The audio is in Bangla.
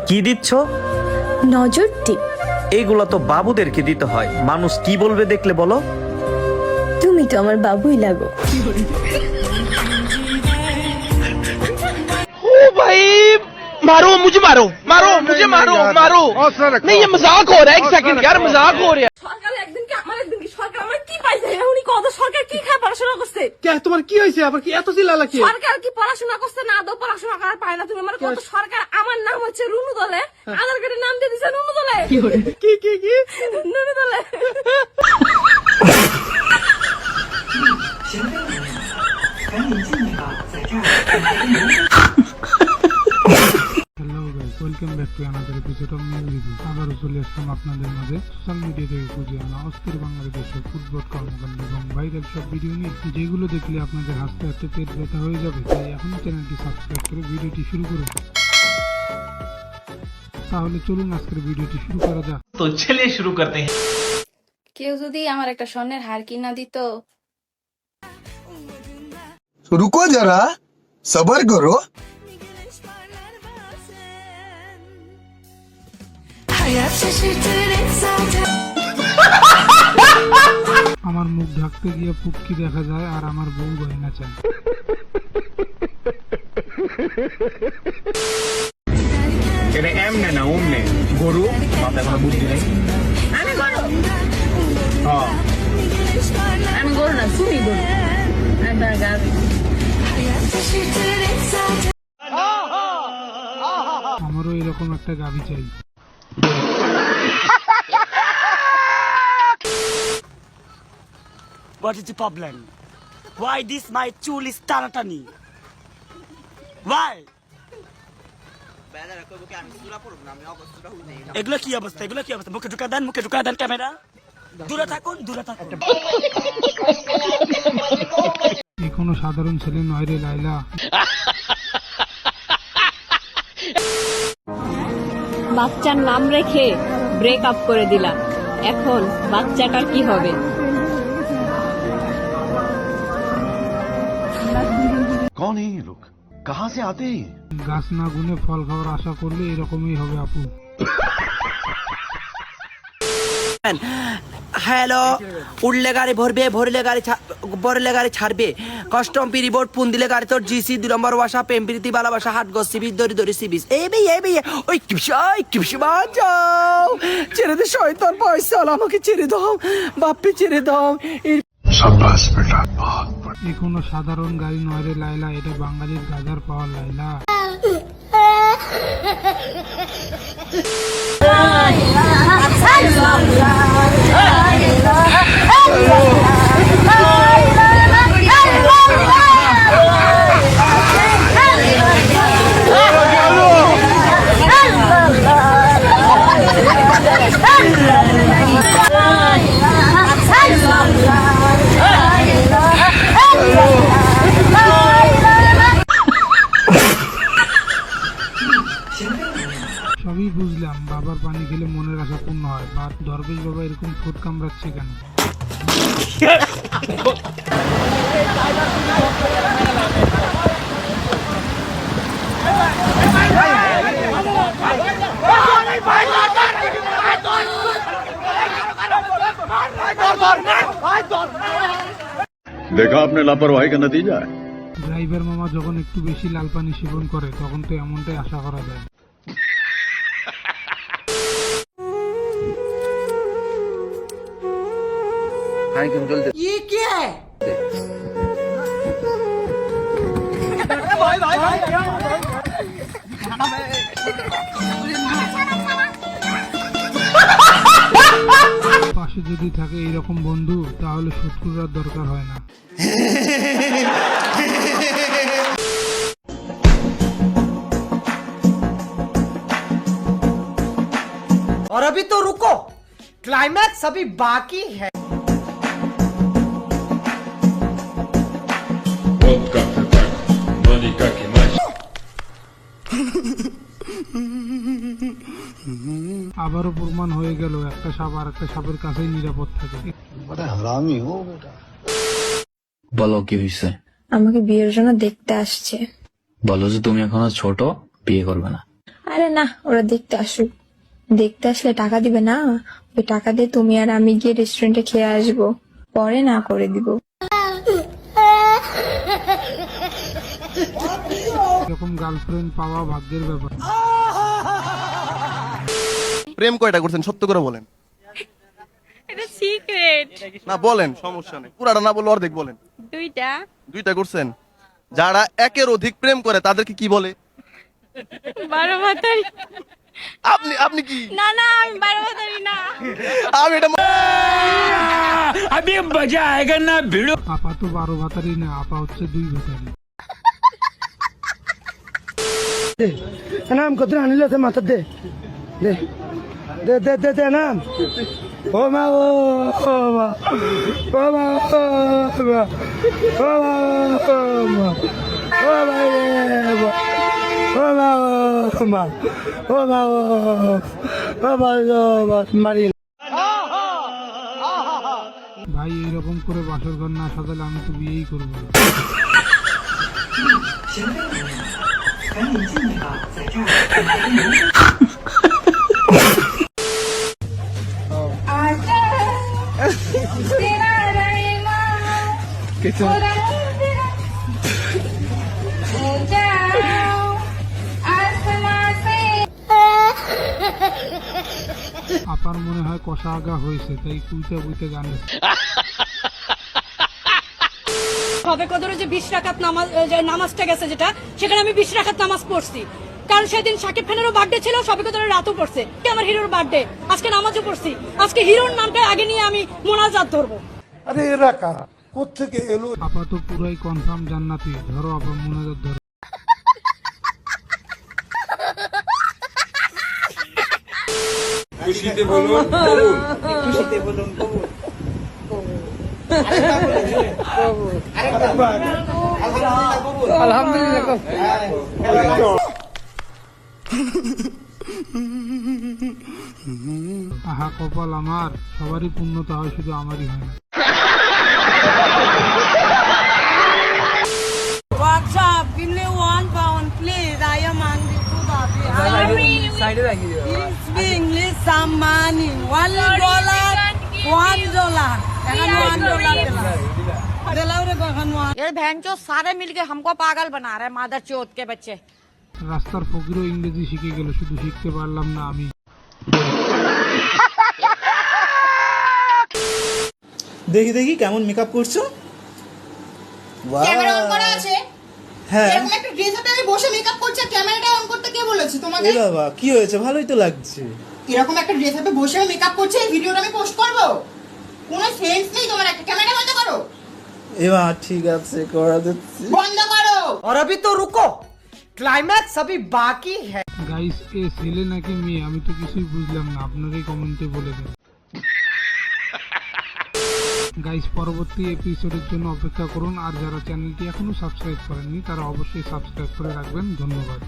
কি দিচ্ছ? নজর টিপ। এইগুলা তো বাবুদেরকে দিতে হয়, মানুষ কি বলবে দেখলে বলো। তুমি তো আমার বাবুই লাগো। ओ भाई मारो मुझे, मारो मारो मुझे, मारो मारो। नहीं ये मजाक हो रहा है, एक सेकंड यार, मजाक हो रहा है। সরকার একদিন কি আমার একদিন কি সরকার আমার কি পাইছে? উনি কত সরকার কি খায় পড়াশোনা করছে? কে তোমার কি হয়েছে আবার, কি এত চিল্লালা কি? সরকার কি পড়াশোনা করছে না? আদৌ পড়াশোনা করার পায় না। তুমি আমার কত সরকার, আমার নাম হচ্ছে রুনু দলে, আধার কার্ডে নাম দিয়ে দিছে রুনু দলে। কি কি কি রুনু দলে। Hello guys, welcome back to another episode of new review. আবারও চলে আসলাম আপনাদের মাঝে সোশ্যাল মিডিয়া থেকে খুঁজে আনা অস্থির বাংলাদেশের ফুটবল কর্মকাণ্ড এবং ভাইরাল সব ভিডিও নিয়ে, যেগুলো দেখলে আপনাদের হাসতে হাসতে পেট ব্যথা হয়ে যাবে। তাই এখন চ্যানেলটি সাবস্ক্রাইব করে ভিডিওটি শুরু করুন। তাহলে চলুন আজকের ভিডিওটি শুরু করা যাক। तो चलिए शुरू करते हैं। কেউ যদি আমার একটা স্বর্ণের হার কিনা দিত। रुको जरा, सबर करो। আমার মুখ ঢাকতে গিয়ে পুটকি দেখা যায় আর আমার বউ গয়না চায়। এটা এমনে না ওমনে, গরু মাথায় কোনো বুদ্ধি নেই। আমি গরু, হ্যাঁ আমি গরু না, তুমি গরু। একটা গাবি। আমারও এরকম একটা গাভী চাই। What is the problem? Why this my chul is taratani? Why? এগুলো কি অবস্থা? এগুলো কি অবস্থা? মুখে ঢুকা দেন ক্যামেরা। দূরে থাকুন, দূরে থাকুন। এ কোনো সাধারণ ছেলে নয় রে লাইলা। বাচ্চার নাম রেখে ব্রেক আপ করে দিলাম, এখন বাচ্চাটার কি হবে? कौन है ये लोग, कहाँ से आते हैं? গাছ না গুনে ফল খাওয়ার আশা করলে এরকমই হবে আপু। হ্যালো, উঠলে গাড়ি ভরবে, ভরলে গাড়ি ছাড়বে। কাস্টম পিরি বোর্ড পুন দিলে গাড়ি তোর জিসি 2 নম্বর বাসা, প্রেমপ্রীতি ভালোবাসা, হাট গো সিবিস, দড়ি সিবিস। এই ভাইয়া ওই কিপসি বাঁচাও, ছেড়ে দে শয়তান পয়সা, আমাকে ছেড়ে দাও বাপ্পি, ছেড়ে দাও। शाबाश बेटा। এ কোনো সাধারণ গাড়ি নয় রে লাইলা, এটা বাঙালির গাজার পাওয়ার লাইলা। সবই বুঝলাম, বাবার পানি খেলে মনের আশা পূর্ণ হয়, বাট দরবেশ বাবা এরকম ঠোঁট কামড়াচ্ছে কেন? देखा आपने लापरवाही का नतीजा है। ড্রাইভার মামা যখন একটু বেশি লাল পানি সেবন করে তখন তো এমনটাই আশা করা যায়। পাশে যদি থাকে এইরকম বন্ধু, তাহলে শত্রুর আর দরকার হয় না। और अभी तो रुको, क्लाइमैक्स अभी बाकी है। আবারও প্রমাণ হয়ে গেল একটা সাপ আর একটা সাপের কাছেই নিরাপদ থাকে। बड़ा हरामी हो बेटा। বলো কি হয়েছে? আমাকে বিয়ের জন্য দেখতে আসছে। বলো যে তুমি এখনো ছোট, বিয়ে করবে না। আরে না, ওরা দেখতে আসুক। দেখতে আসলে টাকা দিবে না, ওই টাকা দিয়ে তুমি আর আমি গিয়ে রেস্টুরেন্টে খেয়ে আসবো, পরে না করে দিব। এরকম গার্লফ্রেন্ড পাওয়া ভাগ্যের ব্যাপার। প্রেম কয়টা করছেন সত্য করে বলেন। এটা সিক্রেট। না বলেন, সমস্যা নেই, পুরাটা না বললে অর্ধেক বলেন। দুইটা করছেন। যারা একের অধিক প্রেম করে তাদেরকে কি বলে? 12 ভাতারি। আপনি কি? না না, আমি 12 ভাতারি না। আমি এটা আপা তো 12 ভাতারি না, আপা হচ্ছে 2 ভাতারি। নাম কত আনিলে মাথা দে দে দে দে দে দে নাম। ও মা ও মা ও মা ও মা ও মা ও মা ও মা ও মা ও মা ও মা মারি। ভাই এরকম করে বাসর ঘর না সাজালে আমি তো বিয়েই করবো না। আপার মনে হয় কষা আগা হয়েছে, তাই কুইতে বুইতে গান গাচ্ছে। সবে কদরে যে 20 রাকাত নামাজটা গেছে, যেটা সেখানে আমি 20 রাকাত নামাজ পড়ছি, কারণ সেদিন শাকিব খানেরও বার্থডে ছিল, সবে কদরের রাতও পড়ছে, আমার হিরোর বার্থডে, আজকে নামাজও পড়ছি। আজকে হিরোর নামটা আগে নিয়ে আমি মোনাজাত ধরবো। আরে এরা কারা, কোত্থেকে এলো? আপা তো পুরাই কনফার্ম জান্নাতি। ধরো আপা মুনাজাত ধরো। খুশিতে বলুন কবুল। খুশিতে বলুন কবুল। আলহামদুলিল্লাহ কবুল। আহা কপাল আমার, সবারই পূর্ণতা হয়, শুধু আমারই হয় না। WhatsApp, give me £1, please. I am hungry. English some money. $1. ये भैंचो सारे मिलके हमको पागल बना रहे हैं, मादर चौथ के बच्चे। রাস্তার ফকিরও ইংরেজি শিখে গেল, শুধু শিখতে পারলাম না আমি। দেখি দেখি কেমন মেকআপ করছো। ক্যামেরা অন করা আছে? হ্যাঁ। এরকম একটা ড্রেস হাতে আমি বসে মেকআপ করছি, ক্যামেরাটা অন করতে কে বলেছে তোমাকে? এ বাবা কি হয়েছে, ভালোই তো লাগছে। এরকম একটা ড্রেস হাতে বসে আমি মেকআপ করছি, এই ভিডিওটা আমি পোস্ট করব? কোনো সেন্স নেই তোমার, একটা ক্যামেরা বন্ধ করো। এবার ঠিক আছে, করা দিচ্ছি। বন্ধ করো। और अभी तो रुको, क्लाइमैक्स अभी बाकी है। গাইস এ ছেলে নাকি মেয়ে আমি তো কিছুই বুঝলাম না, আপনারাই কমেন্টে বলে দেন। গাইস পরবর্তী এপিসোডের জন্য অপেক্ষা করুন, আর যারা চ্যানেলটি এখনো সাবস্ক্রাইব করেননি তারা অবশ্যই সাবস্ক্রাইব করে রাখবেন। ধন্যবাদ।